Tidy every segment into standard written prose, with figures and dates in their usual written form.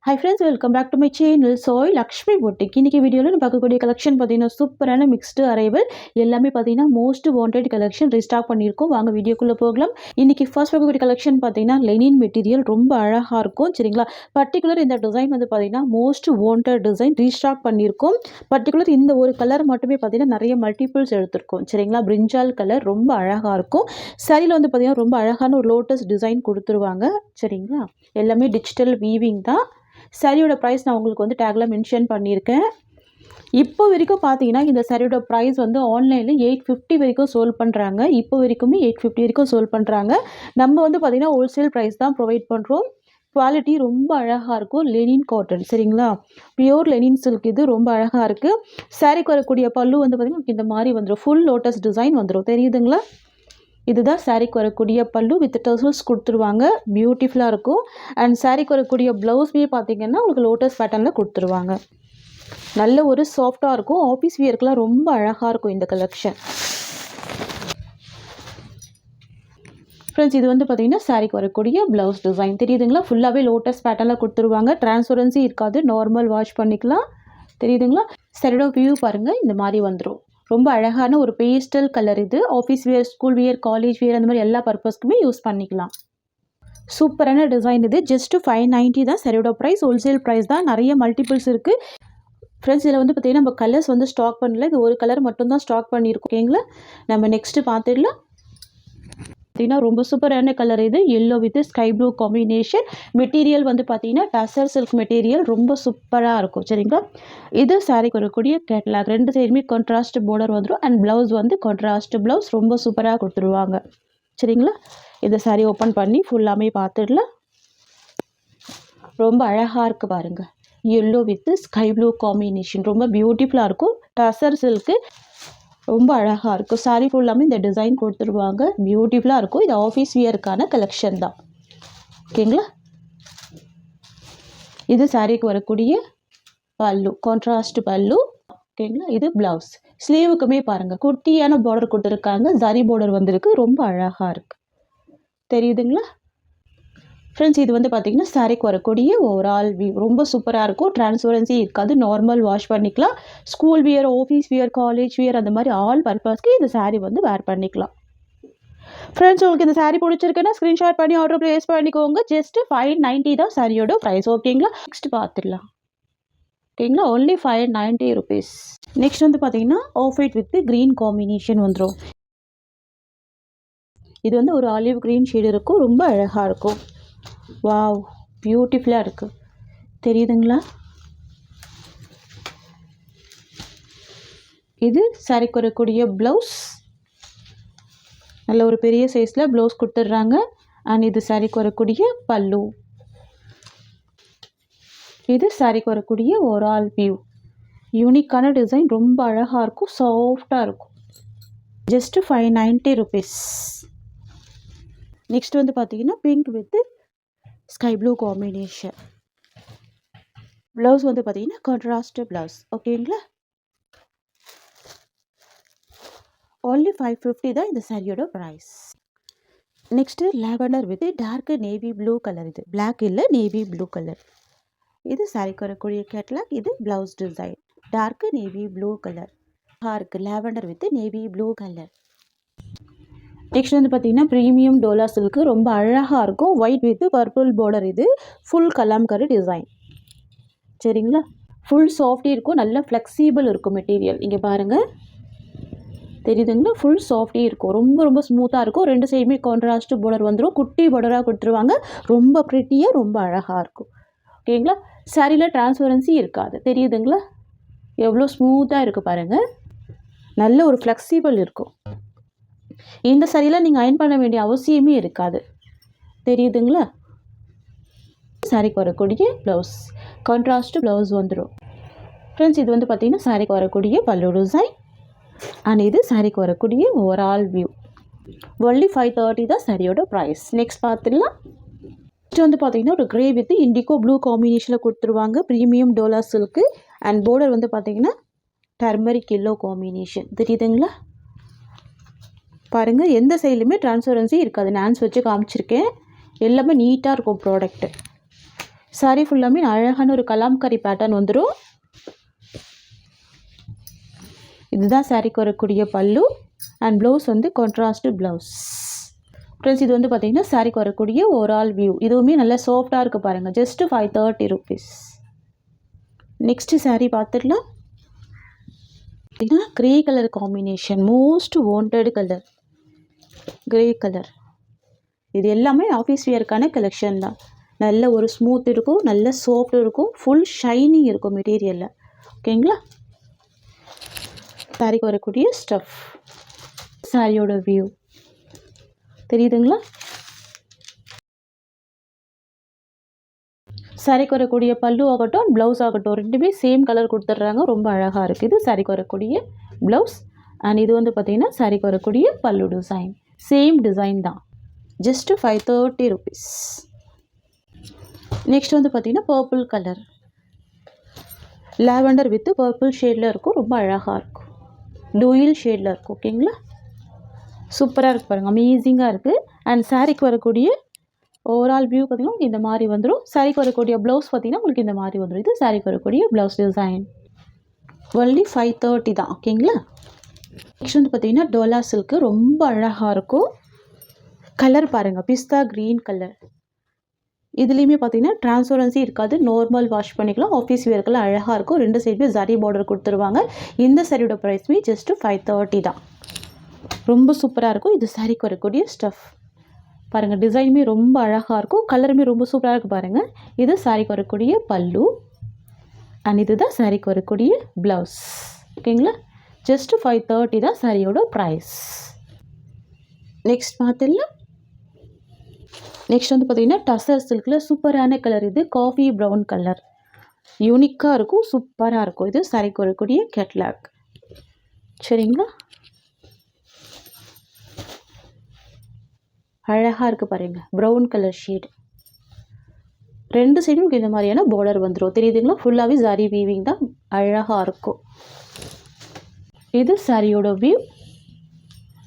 Hi friends, welcome back to my channel. Soy Lakshmi Boutique. இன்னைக்கு வீடியோல நம்ம பார்க்கக்கூடிய கலெக்ஷன் பார்த்தீங்கன்னா சூப்பரான மிக்ஸ்டு அரைவல் எல்லாமே பார்த்தீங்கன்னா மோஸ்ட் வாண்டட் கலெக்ஷன் ரீஸ்டாக் பண்ணியிருக்கோம். வாங்க வீடியோக்குள்ளே போகலாம். இன்னைக்கு ஃபர்ஸ்ட் பார்க்கக்கூடிய கலெக்ஷன் பார்த்தீங்கன்னா லெனின் மெட்டீரியல் ரொம்ப அழகாக இருக்கும். சரிங்களா, பர்டிகுலர் இந்த டிசைன் வந்து பார்த்தீங்கன்னா மோஸ்ட் வாண்டட் டிசைன் ரீஸ்டாக் பண்ணியிருக்கோம். பர்டிகுலர் இந்த ஒரு கலர் மட்டுமே பார்த்தீங்கன்னா நிறைய மல்டிபிள்ஸ் எடுத்திருக்கோம். சரிங்களா, பிரிஞ்சால் கலர் ரொம்ப அழகாக இருக்கும். சரியில் வந்து பார்த்தீங்கன்னா ரொம்ப அழகான ஒரு லோட்டஸ் டிசைன் கொடுத்துருவாங்க. சரிங்களா, எல்லாமே டிஜிட்டல் வீவிங் தான். சாரியோட ப்ரைஸ் நான் உங்களுக்கு வந்து டேக்கில் மென்ஷன் பண்ணியிருக்கேன். இப்போ வரைக்கும் பார்த்தீங்கன்னா இந்த சாரியோட ப்ரைஸ் வந்து ஆன்லைனில் 850 வரைக்கும் சோல் பண்ணுறாங்க. இப்போ வரைக்குமே 850 வரைக்கும் சோல் பண்ணுறாங்க. நம்ம வந்து பார்த்திங்கன்னா ஹோல்சேல் ப்ரைஸ் தான் ப்ரொவைட் பண்ணுறோம். குவாலிட்டி ரொம்ப அழகாக இருக்கும். லெனின் காட்டன், சரிங்களா, பியூர் லெனின் சில்க். இது ரொம்ப அழகாக இருக்குது. சாரிக்கு வரக்கூடிய பல்லு வந்து பார்த்திங்கன்னா இந்த மாதிரி வந்துடும். ஃபுல் லோட்டஸ் டிசைன் வந்துடும். தெரியுதுங்களா, இதுதான் சாரிக்கு வரக்கூடிய பல்லு வித் டர்சல்ஸ் கொடுத்துருவாங்க. பியூட்டிஃபுல்லாக இருக்கும். அண்ட் சாரிக்கு வரக்கூடிய ப்ளவுஸ்மே பார்த்தீங்கன்னா உங்களுக்கு லோட்டஸ் பேட்டர்னில் கொடுத்துருவாங்க. நல்ல ஒரு சாஃப்டாக இருக்கும். ஆஃபீஸ் வியர்க்கெலாம் ரொம்ப அழகாக இருக்கும் இந்த கலெக்ஷன். ஃப்ரெண்ட்ஸ், இது வந்து பார்த்தீங்கன்னா சாரிக்கு வரக்கூடிய ப்ளவுஸ் டிசைன். தெரியுதுங்களா, ஃபுல்லாகவே லோட்டஸ் பேட்டர்னில் கொடுத்துருவாங்க. டிரான்ஸ்பரன்சி இருக்காது, நார்மல் வாஷ் பண்ணிக்கலாம். தெரியுதுங்களா, சாரியோட வியூ பாருங்கள், இந்த மாதிரி வந்துடும். ரொம்ப அழகான ஒரு பேஸ்டல் கலர். இது office wear, school wear, college wear அந்த மாதிரி எல்லா பர்பஸ்க்குமே யூஸ் பண்ணிக்கலாம். சூப்பரான டிசைன். இது ஜஸ்ட் 590 தான் சாரியோட ப்ரைஸ். ஹோல்சேல் ப்ரைஸ் தான். நிறைய மல்டிபிள்ஸ் இருக்குது. ஃப்ரெண்ட்ஸ், இதில் வந்து பார்த்திங்கன்னா நம்ம கலர்ஸ் வந்து ஸ்டாக் பண்ணல. இது ஒரு கலர் மட்டும்தான் ஸ்டாக் பண்ணியிருக்கோம். ஓகேங்களா, நம்ம நெக்ஸ்ட்டு பார்த்துடலாம். பார்த்தீங்கன்னா ரொம்ப சூப்பரான கலர். இது yellow with sky blue combination. Material வந்து பார்த்தீங்கன்னா டசர் சில்க் மெட்டீரியல். ரொம்ப சூப்பராக இருக்கும். சரிங்களா, இது சாரிக்கு வரக்கூடிய கேட்லாக். ரெண்டு சைடுமே கான்ட்ராஸ்ட் பார்டர் வந்துடும். அண்ட் ப்ளவுஸ் வந்து கான்ட்ராஸ்ட் ப்ளவுஸ். ரொம்ப சூப்பராக கொடுத்துருவாங்க. சரிங்களா, இந்த சாரி ஓப்பன் பண்ணி ஃபுல்லாமே பார்த்துடலாம். ரொம்ப அழகாக இருக்குது பாருங்கள். Yellow with sky blue combination ரொம்ப பியூட்டிஃபுல்லாக இருக்கும். டசர் சில்க்கு ரொம்ப அழகாக இருக்கும். சாரி ஃபுல்லாமே இந்த டிசைன் கொடுத்துருவாங்க. பியூட்டிஃபுல்லாக இருக்கும். இது ஆஃபீஸ் வியருக்கான கலெக்ஷன் தான். ஓகேங்களா, இது சாரிக்கு வரக்கூடிய பல்லு, கான்ட்ராஸ்ட் பல்லு. ஓகேங்களா, இது ப்ளவுஸ். ஸ்லீவுக்குமே பாருங்கள் குட்டியான பார்டர் கொடுத்துருக்காங்க. ஜரி பார்டர் வந்திருக்கு. ரொம்ப அழகாக இருக்குது. தெரியுதுங்களா ஃப்ரெண்ட்ஸ், இது வந்து பார்த்திங்கன்னா சாரிக்கு வரக்கூடிய ஓவரால் வியூ ரொம்ப சூப்பராக இருக்கும். டிரான்ஸ்பரன்சி இருக்காது, நார்மல் வாஷ் பண்ணிக்கலாம். School wear, office wear, college wear அந்த மாதிரி ஆல் பர்பஸ்க்கு இந்த சாரீ வந்து வேர் பண்ணிக்கலாம். ஃப்ரெண்ட்ஸ், உங்களுக்கு இந்த சாரீ பிடிச்சிருக்குன்னா ஸ்க்ரீன்ஷாட் பண்ணி ஆர்டர் ப்ளேஸ் பண்ணிக்கோங்க. ஜஸ்ட் 590 தான் சாரியோட ப்ரைஸ். ஓகேங்களா, நெக்ஸ்ட் பார்த்துடலாம். ஓகேங்களா, ஒன்லி 590 ருபீஸ். நெக்ஸ்ட் வந்து பார்த்தீங்கன்னா off white with green combination வந்துடும். இது வந்து ஒரு ஆலிவ் க்ரீன் ஷேடு இருக்கும். ரொம்ப அழகாக இருக்கும். வாவ், பியூட்டிஃபுல்லாக இருக்குது. தெரியுதுங்களா, இது சாரிக்கு வரக்கூடிய ப்ளவுஸ். நல்ல ஒரு பெரிய சைஸில் ப்ளவுஸ் கொடுத்துட்றாங்க. அண்ட் இது சாரிக்கு வரக்கூடிய பல்லு. இது சாரிக்கு வரக்கூடிய ஓவரால் வியூ. யூனிக்கான டிசைன். ரொம்ப அழகாக இருக்கும். சாஃப்டாக இருக்கும். Just 590 rupees. நெக்ஸ்ட் வந்து பார்த்தீங்கன்னா pink with sky blue combination. Blouse வந்து பார்த்தீங்கன்னா கான்ட்ராஸ்ட் ப்ளவுஸ். ஓகேங்களா, ஓன்லி 550 தான் இந்த சாரியோட price. Next lavender with dark navy blue colour. இது பிளாக் இல்லை, நேவி ப்ளூ கலர். இது சாரிக்கு வரக்கூடிய கேட்லாக். இது blouse design. Dark navy blue colour இருக்குது. Lavender with navy blue colour. Next வந்து பார்த்தீங்கன்னா ப்ரீமியம் டோலா சில்க்கு. ரொம்ப அழகாக இருக்கும். White with purple border. இது ஃபுல் கலாம்கரி டிசைன். சரிங்களா, ஃபுல் சாஃப்டி இருக்கும். நல்ல ஃப்ளெக்சிபிள் இருக்கும் மெட்டீரியல். இங்கே பாருங்கள், தெரியுதுங்களா, ஃபுல் சாஃப்டி இருக்கும். ரொம்ப ரொம்ப ஸ்மூத்தாக இருக்கும். ரெண்டு சைடுமே கான்ட்ராஸ்ட் பார்டர் வந்துடும். குட்டி பார்டராக கொடுத்துருவாங்க. ரொம்ப ப்ரிட்டியாக ரொம்ப அழகாக இருக்கும். ஓகேங்களா, சாரியில் டிரான்ஸ்பரன்சி இருக்காது. தெரியுதுங்களா, எவ்வளோ ஸ்மூத்தாக இருக்குது பாருங்கள். நல்ல ஒரு ஃப்ளெக்சிபிள் இருக்கும். இந்த சாரியில் நீங்கள் அயர்ன் பண்ண வேண்டிய அவசியமே இருக்காது. தெரியுதுங்களா, சாரிக்கு வரக்கூடிய ப்ளவுஸ் கான்ட்ராஸ்ட் ப்ளவுஸ் வந்துடும். ஃப்ரெண்ட்ஸ், இது வந்து பார்த்திங்கன்னா சாரிக்கு வரக்கூடிய பல்லு டிசைன். அண்ட் இது சாரிக்கு வரக்கூடிய ஓவரால் வியூ. ஒன்லி 530 தான் சாரியோட ப்ரைஸ். நெக்ஸ்ட் பார்த்துடலாம். நெக்ஸ்ட் வந்து பார்த்திங்கன்னா ஒரு கிரே வித் இண்டிகோ ப்ளூ காம்பினேஷனில் கொடுத்துருவாங்க. Premium dola silk. And border வந்து பார்த்திங்கன்னா டர்மரிக் எல்லோ காம்பினேஷன். தெரியுதுங்களா பாருங்கள், எந்த சைட்லையுமே டிரான்ஸ்பரன்சி இருக்காது. நான் வச்சு காமிச்சிருக்கேன். எல்லாமே நீட்டாக இருக்கும் ப்ராடக்ட்டு. சாரி ஃபுல்லாமே அழகான ஒரு கலாம்கரி பேட்டர்ன் வந்துடும். இதுதான் சாரிக்கு வரக்கூடிய பல்லு அண்ட் ப்ளவுஸ் வந்து கான்ட்ராஸ்ட் ப்ளவுஸ். ஃப்ரெண்ட்ஸ் இது வந்து பார்த்தீங்கன்னா சாரிக்கு வரக்கூடிய ஓவரால் வியூ. இதுவுமே நல்லா சாஃப்டாக இருக்குது பாருங்கள். Just 530 rupees. நெக்ஸ்ட்டு சாரீ பார்த்துடலாம். பார்த்தீங்கன்னா grey colour combination, most wanted colour grey colour. இது எல்லாமே ஆஃபீஸ் வியருக்கான கலெக்ஷன் தான். நல்ல ஒரு ஸ்மூத் இருக்கும், நல்ல சாஃப்ட் இருக்கும், ஃபுல் ஷைனிங் இருக்கும் மெட்டீரியலில். ஓகேங்களா. சாரிக்கு வரக்கூடிய ஸ்டஃப், சாரியோட வியூ தெரியுதுங்களா. சாரிக்கு வரக்கூடிய பல்லு ஆகட்டும் ப்ளவுஸ் ஆகட்டும் ரெண்டுமே சேம் கலர் கொடுத்துட்றாங்க. ரொம்ப அழகாக இருக்குது. இது சாரிக்கு வரக்கூடிய ப்ளவுஸ் அண்ட் இது வந்து பார்த்திங்கன்னா சாரிக்கு வரக்கூடிய பல்லு டிசைன். சேம் டிசைன் தான். Just 530 rupees. நெக்ஸ்ட் வந்து பார்த்திங்கன்னா purple colour, lavender with purple ஷேடில் இருக்கும். ரொம்ப அழகாக இருக்கும். டூயில் ஷேடில் இருக்கும். ஓகேங்களா. சூப்பராக இருக்குது பாருங்கள். அமேசிங்காக இருக்குது. அண்ட் சாரிக்கு வரக்கூடிய ஓவரால் வியூ பார்த்திங்கன்னா உங்களுக்கு இந்த மாதிரி வந்துடும். சாரிக்கு வரக்கூடிய ப்ளவுஸ் பார்த்திங்கன்னா உங்களுக்கு இந்த மாதிரி வந்துடும். இது சாரிக்கு வரக்கூடிய ப்ளவுஸ் டிசைன். ஒன்லி 530 தான். ஓகேங்களா. நெக்ஸ்ட் வந்து பார்த்திங்கன்னா டோலா சில்க்கு. ரொம்ப அழகாக இருக்கும். கலர் பாருங்கள், பிஸ்தா க்ரீன் கலர். இதுலேயுமே பார்த்திங்கன்னா டிரான்ஸ்பரன்சி இருக்காது. நார்மல் வாஷ் பண்ணிக்கலாம். ஆஃபீஸ் வேர்க்கெல்லாம் அழகாக இருக்கும். ரெண்டு சைடுமே ஜரி பார்டர் கொடுத்துருவாங்க. இந்த சாரியோட ப்ரைஸ்மே ஜஸ்ட்டு 530 தான். ரொம்ப சூப்பராக இருக்கும். இது சாரிக்கு வரக்கூடிய ஸ்டஃப் பாருங்கள். டிசைனுமே ரொம்ப அழகாக இருக்கும். கலருமே ரொம்ப சூப்பராக இருக்குது பாருங்கள். இது சாரிக்கு வரக்கூடிய பல்லு அண்ட் இது தான் சாரிக்கு வரக்கூடிய ப்ளவுஸ். ஓகேங்களா. ஜஸ்ட்டு 530 தான் சாரியோட ப்ரைஸ். நெக்ஸ்ட் பார்த்துடலாம். நெக்ஸ்ட் வந்து பார்த்திங்கன்னா டசர் சில்கில் சூப்பரான கலர். இது காஃபி ப்ரௌன் கலர். யூனிக்காக இருக்கும், சூப்பராக இருக்கும். இது சாரிக்கு வரக்கூடிய கேட்லாக். சரிங்களா. அழகாக இருக்குது பாருங்கள். Brown colour shade. ரெண்டு சைடும் இந்த மாதிரியான பார்டர் வந்துடும். தெரியுதுங்களா. ஃபுல்லாகவே ஜரி வீவிங் தான். அழகாக இருக்கும். இது சாரியோட வியூ.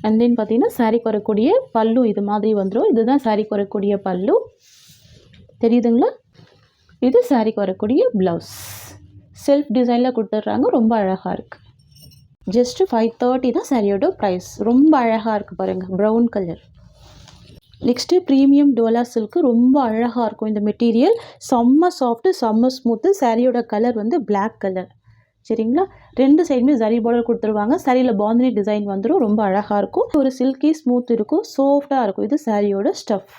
அண்ட் தென் பார்த்தீங்கன்னா சாரிக்கு வரக்கூடிய பல்லு இது மாதிரி வந்துடும். இதுதான் சாரிக்கு வரக்கூடிய பல்லு. தெரியுதுங்களா. இது சாரிக்கு வரக்கூடிய ப்ளவுஸ். செல்ஃப் டிசைனில் கொடுத்துட்றாங்க. ரொம்ப அழகாக இருக்குது. ஜஸ்ட்டு 530 தான் சாரியோட ப்ரைஸ். ரொம்ப அழகாக இருக்குது பாருங்கள். Brown colour. Next premium dola silk. ரொம்ப அழகாக இருக்கும் இந்த மெட்டீரியல். செம்ம சாஃப்ட்டு, செம்ம ஸ்மூத்து. சாரியோட கலர் வந்து பிளாக் கலர். சரிங்களா. ரெண்டு சைடுமே ஜரி பார்டர் கொடுத்துருவாங்க. சாரியில் பாந்தினி டிசைன் வந்துடும். ரொம்ப அழகாக இருக்கும். ஒரு சில்கி ஸ்மூத் இருக்கும், சாஃப்டாக இருக்கும். இது சாரியோட ஸ்டஃப்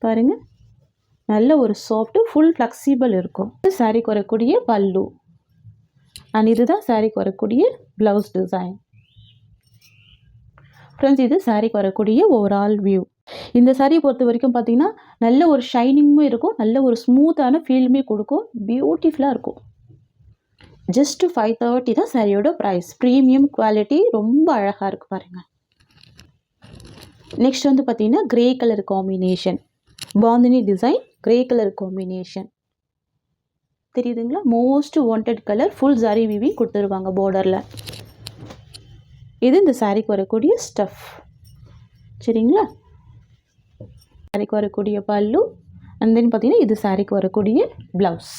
பாருங்கள். நல்ல ஒரு சாஃப்ட்டு, ஃபுல் ஃப்ளெக்சிபிள் இருக்கும். இது சாரிக்கு வரக்கூடிய பல்லு அண்ட் இதுதான் சாரிக்கு வரக்கூடிய ப்ளவுஸ் டிசைன். ஃப்ரெண்ட்ஸ் இது சாரிக்கு வரக்கூடிய ஓவரால் வியூ. இந்த சாரியை பொறுத்த வரைக்கும் பார்த்திங்கன்னா நல்ல ஒரு ஷைனிங்கும் இருக்கும், நல்ல ஒரு ஸ்மூத்தான ஃபீலுமே கொடுக்கும். பியூட்டிஃபுல்லாக இருக்கும். ஜஸ்ட்டு 530 தான் சாரியோட ப்ரைஸ். Premium quality. ரொம்ப அழகாக இருக்குது பாருங்கள். நெக்ஸ்ட் வந்து பார்த்திங்கன்னா grey colour combination. Bandhani design, grey colour combination. தெரியுதுங்களா. Most wanted colour. Full zari weaving கொடுத்துருவாங்க பார்டரில். இது இந்த சாரிக்கு வரக்கூடிய ஸ்டஃப். சரிங்களா. சாரிக்கு வரக்கூடிய பல்லு அண்ட் தென் பார்த்திங்கன்னா இது சாரிக்கு வரக்கூடிய ப்ளவுஸ்.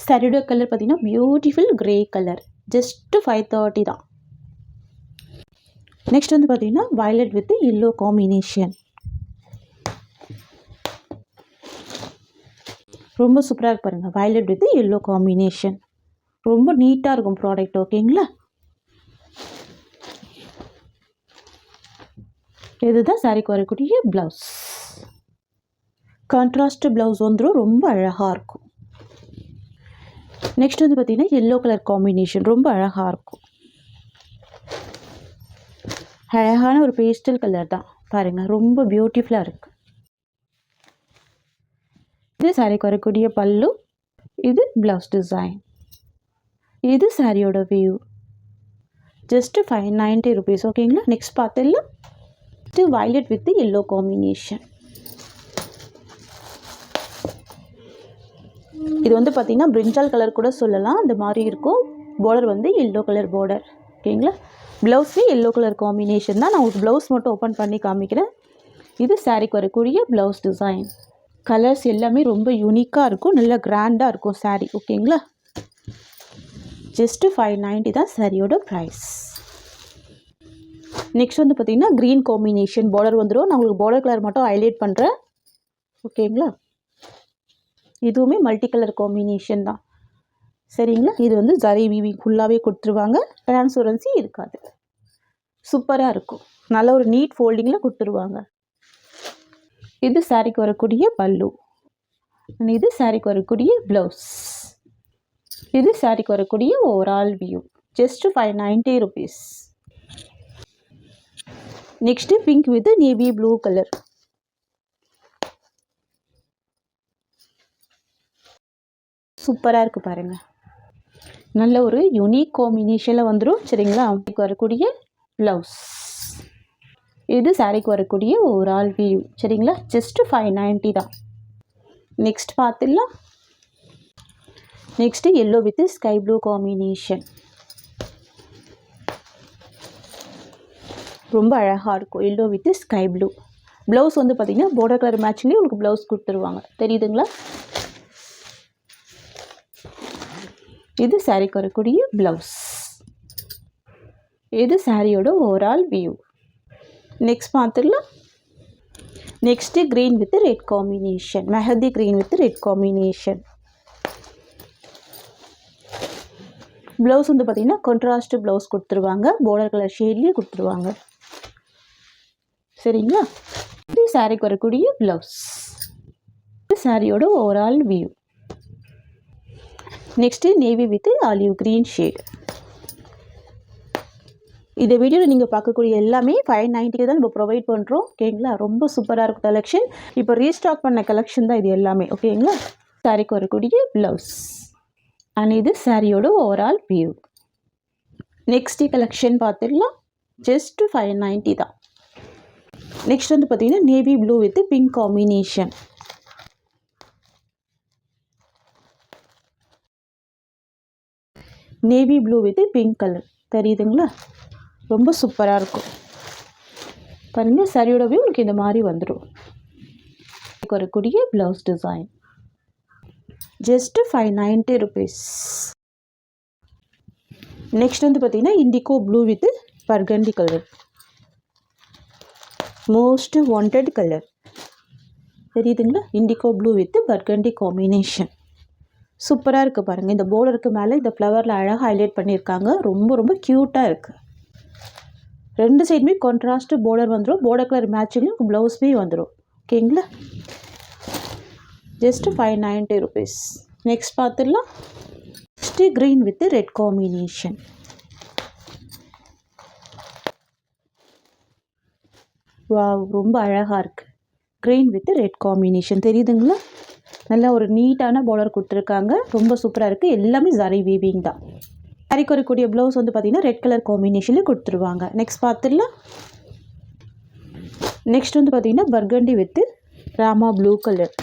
சாரியோட கலர் பார்த்திங்கன்னா பியூட்டிஃபுல் க்ரே கலர். ஜஸ்ட்டு 530 தான். நெக்ஸ்ட் வந்து பார்த்திங்கன்னா வயலட் வித் எல்லோ காம்பினேஷன். ரொம்ப சூப்பராக இருக்கு பாருங்கள். Violet with yellow combination. ரொம்ப நீட்டாக இருக்கும் ப்ராடக்ட். ஓகேங்களா. இதுதான் சாரிக்கு வரக்கூடிய ப்ளவுஸ். கான்ட்ராஸ்ட் ப்ளவுஸ் வந்துடும். ரொம்ப அழகாக இருக்கும். நெக்ஸ்ட் வந்து பார்த்திங்கன்னா எல்லோ கலர் காம்பினேஷன். ரொம்ப அழகாக இருக்கும். அழகான ஒரு பேஸ்டல் கலர் தான் பாருங்கள். ரொம்ப பியூட்டிஃபுல்லாக இருக்குது. இது சாரிக்கு வரக்கூடிய பல்லு. இது ப்ளவுஸ் டிசைன். இது சாரியோட வியூ. Just 590 rupees. ஓகேங்களா. நெக்ஸ்ட் பார்த்துடலாம். Violet with yellow combination. இது வந்து பார்த்திங்கன்னா பிரிஞ்சால் கலர் கூட சொல்லலாம். அந்த மாதிரி இருக்கும். பார்டர் வந்து எல்லோ கலர் பார்டர். ஓகேங்களா. ப்ளவுஸே எல்லோ கலர் காம்பினேஷன் தான். நான் உங்களுக்கு ப்ளவுஸ் மட்டும் ஓப்பன் பண்ணி காமிக்கிறேன். இது சாரிக்கு வரக்கூடிய ப்ளவுஸ் டிசைன். கலர்ஸ் எல்லாமே ரொம்ப யூனிக்காக இருக்கும், நல்லா கிராண்டாக இருக்கும் saree. ஓகேங்களா? ஜஸ்ட்டு 590 தான் சாரியோட ப்ரைஸ். நெக்ஸ்ட் வந்து பார்த்திங்கன்னா க்ரீன் காம்பினேஷன் பார்டர் வந்துடும். நான் உங்களுக்கு பார்டர் கலர் மட்டும் ஹைலைட் பண்ணுறேன். ஓகேங்களா? இதுவுமே மல்டி கலர் காம்பினேஷன் தான். சரிங்களா? இது வந்து ஜரி வீவிங் ஃபுல்லாகவே கொடுத்துருவாங்க. டிரான்ஸ்பரன்சி இருக்காது. சூப்பராக இருக்கும். நல்ல ஒரு நீட் ஃபோல்டிங்கில் கொடுத்துருவாங்க. இது சாரிக்கு வரக்கூடிய பல்லு. இது சாரிக்கு வரக்கூடிய ப்ளவுஸ். இது சாரிக்கு வரக்கூடிய overall view. Just 590 rupees. Next pink with navy blue colour. சூப்பராக இருக்குது பாருங்கள். நல்ல ஒரு யூனிக் காம்பினேஷனில் வந்துடும். சரிங்களா? அதுக்கு வரக்கூடிய ப்ளவுஸ். இது சாரிக்கு வரக்கூடிய ஓவரால் வியூ. சரிங்களா? ஜஸ்ட் 590 தான். நெக்ஸ்ட் பார்த்துடலாம். Next yellow with sky blue combination. ரொம்ப அழகாக இருக்கும். Yellow with sky blue. Blouse வந்து பார்த்திங்கன்னா பார்டர் கலர் மேட்சிங்லேயே உங்களுக்கு ப்ளவுஸ் கொடுத்துருவாங்க. தெரியுதுங்களா? இது சாரிக்கு வரக்கூடிய ப்ளவுஸ். இது சாரியோட ஓவரால் வியூ. நெக்ஸ்ட் பார்த்துடலாம். Next green with red combination. Mehndi green with red combination. Blouse வந்து பார்த்திங்கன்னா கான்ட்ராஸ்ட் ப்ளவுஸ் கொடுத்துருவாங்க. பார்டர் கலர் ஷேட்லேயே கொடுத்துருவாங்க. சரிங்களா? இது சாரிக்கு வரக்கூடிய ப்ளவுஸ். இது சாரியோட overall view. Next navy with olive green shade. இந்த வீடியோவில் நீங்கள் பார்க்கக்கூடிய எல்லாமே 590 தான் நம்ம ப்ரொவைட் பண்ணுறோம். ஓகேங்களா? ரொம்ப சூப்பராக இருக்கும் கலெக்ஷன். இப்போ ரீஸ்டாக் பண்ண கலெக்ஷன் தான் இது எல்லாமே. ஓகேங்களா? சாரிக்கு வரக்கூடிய ப்ளவுஸ். அண்ட் இது சாரியோட ஓவரால் வியூ. நெக்ஸ்ட் கலெக்ஷன் பார்த்துடலாம். ஜஸ்ட் 590 தான். நெக்ஸ்ட் வந்து பார்த்தீங்கன்னா navy blue with pink combination. Navy blue with pink colour. தெரியுதுங்களா? ரொம்ப சூப்பராக இருக்கும் பாருங்கள். சாரியோட வியூ உங்களுக்கு இந்த மாதிரி வந்துடும். வரக்கூடிய blouse design. Just 590 rupees. Next வந்து பார்த்தீங்கன்னா indigo blue with burgundy colour. Most wanted colour. தெரியுதுங்களா? Indigo blue with burgundy combination. சூப்பராக இருக்குது பாருங்கள். இந்த பார்டருக்கு மேலே இந்த ஃப்ளவரில் அழகாக ஹைலைட் பண்ணியிருக்காங்க. ரொம்ப ரொம்ப க்யூட்டாக இருக்குது. ரெண்டு சைடுமே கான்ட்ராஸ்ட் பார்டர் வந்துடும். பார்டர் கலர் மேட்சிங்கும் ப்ளவுஸ்மே வந்துடும். ஓகேங்களா? Just 590 rupees. நெக்ஸ்ட் பார்த்துடலாம். Next green with red combination. Wow, ரொம்ப அழகாக இருக்குது. Green with red combination. தெரியுதுங்களா? நல்லா ஒரு நீட்டான பார்டர் கொடுத்துருக்காங்க. ரொம்ப சூப்பராக இருக்குது. எல்லாமே ஜரி வீவிங் தான். சாரிக்கு வரக்கூடிய ப்ளவுஸ் வந்து பார்த்திங்கன்னா ரெட் கலர் காம்பினேஷன்லேயே கொடுத்துருவாங்க. நெக்ஸ்ட் பார்த்துடலாம். நெக்ஸ்ட் வந்து பார்த்திங்கன்னா burgundy with Rama blue colour.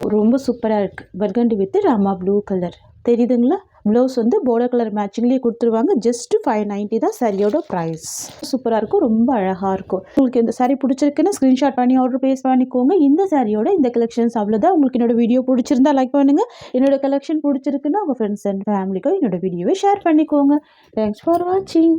ரொம்ப சூப்பராக இருக்குது. Burgundy with Rama blue colour. தெரியுதுங்களா? ப்ளவுஸ் வந்து பார்டர் கலர் மேட்சிங்லேயே கொடுத்துருவாங்க. ஜஸ்ட் 590 தான் சாரியோட ப்ரைஸ். சூப்பராக இருக்கும். ரொம்ப அழகாக இருக்கும். உங்களுக்கு இந்த சாரீ பிடிச்சிருக்குன்னா ஸ்க்ரீன்ஷாட் பண்ணி ஆர்டர் ப்ளேஸ் பண்ணிக்கோங்க. இந்த சாரியோட இந்த கலெக்ஷன்ஸ் அவ்வளோதான். உங்களுக்கு என்னோட வீடியோ பிடிச்சிருந்தா லைக் பண்ணுங்கள். என்னோட கலெக்ஷன் பிடிச்சிருக்குன்னா உங்கள் ஃப்ரெண்ட்ஸ் அண்ட் ஃபேமிலிக்கும் என்னோட வீடியோவை ஷேர் பண்ணிக்கோங்க. தேங்க்ஸ் ஃபார் வாட்சிங்.